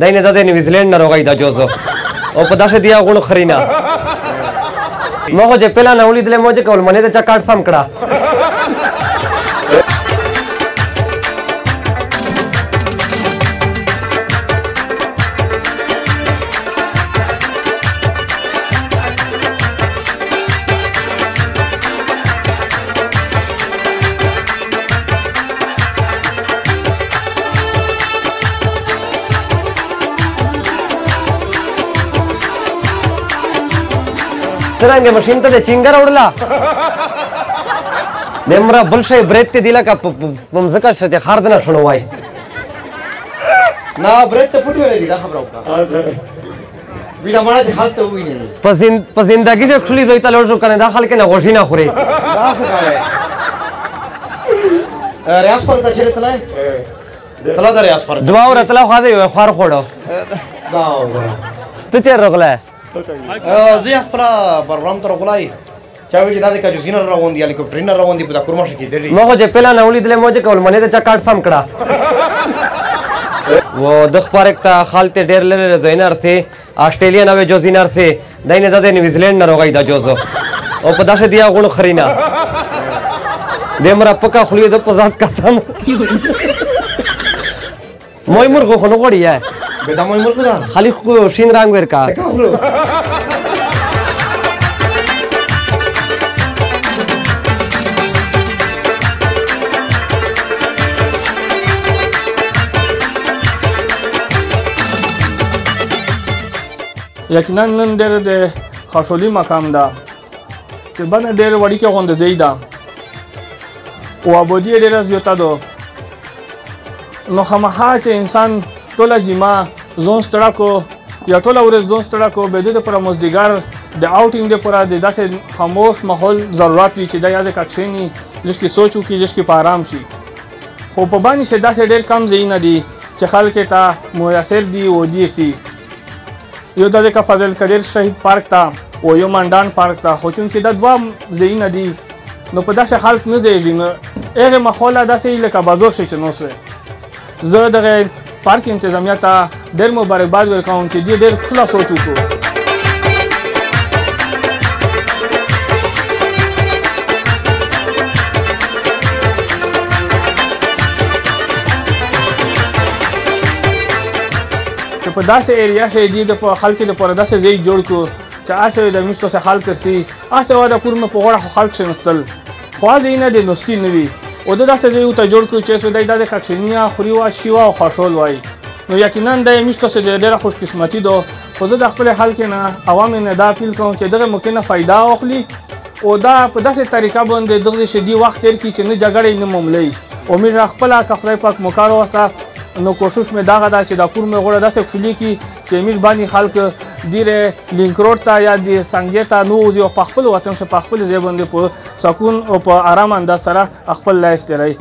دای نه د نیوزیلند نه راغی دا جوزو او په داسې دی غونو خرینا مغه چې پلا نه ولیدل مو چې کول منه د چا کارت سم کړه څنګه ماشین ته چنګر وړلا دمرا بل شي بریت ته دی لکه پم زکه چې خارد نه شنو وای نه بریت ته پټ ویلې دا خبره وکړه ویډا مړه چې حالت وې نه په زندګي چې خپل زوی ته لور شو کنه دا خلک نه غوښی نه خوري دا څه ریاض پر ته چیرې تلای تلا دا ریاض پر دعا ورتلا خو دې خور خوړو دا وګوره ته چیر رغله زه خپل پروګرام ته راغلای چا وی دا د کجوزینر روان دی هلیکوپټر نه روان دی په کورمه شکی زری مغه چې پلا نه ولیدل مو چې کول منه د چا کارت سم کړه و د خبرک ته حالت ډیر لره زینر سي آسټرالیا نه جوزینر سي دای نه د نیوزیلند نه راغی دا جوزو او په داسې دی غونو خرینا دمرا پکا خلی د پزات قسم موي مرغ خو نه غړی یا به دا موي مرغ دا خالي خو شین رنگ ورکا یقینا نن ډېر د خاصولي مقام ده چې باندې ډېر وړي کې غونډه ځای ده او ابودي ډېر زیاته ده نو خامخا چې انسان ټوله جما زون ستړه کو یا ټوله ورځ زون ستړه کو به د پر مزدګار د اوټینګ د پر د داسې خاموش ماحول ضرورت وي چې د یاد کښینی لږ سوچ وکړي لږ په آرام شي خو په باندې چې داسې ډېر کم ځای نه دي چې خلک ته میسر دي او دي سي یو د فضل قدیر شهید پارک ته او یو منډان پارک ته خو چونکې دا دوه ځایونه دي نو په داسې حالت نه ځایږي نو هغې ماحول داسې لکه بازار شي چې نو زه دغه پارک انتظامیه ته ډېر مبارکباد ورکوم چې دوی ډېر ښه سوچ وکړو چې په داسې ایریا کې دي د خلکو لپاره داسې ځای جوړ کړو چې هسې د میشتو څخه حل کړسي هسې د کور مې په غوړه خو خلک کښېنستل خو هغه ځایونه د نوستي نه وي او د داسې ځای ورته جوړ کړو چې دی دا د کښېني خوري وا شیوا او خاشول وایي نو یقینا د میشتو څخه ډېره خوش قسمتي ده خو زه د خپل خلک نه عوام نه دا اپیل کوم چې دغه موقع نه فایده واخلي او دا په داسې طریقه باندې دغه شدي وخت تیر کړي چې نه جګړې نه معاملې امید را خپله که خدای پاک مو کار واسطه نو کوشش مې دغه ده چې دا کور مې غوړه داسې کښلي کړي چې امید باندې خلک ډېرې لینک روډ ته یا د څنګې ته نه وځي او په خپل وطن شه په خپل ځای باندې په سکون او په ارام انداز سره خپل لایف تیروي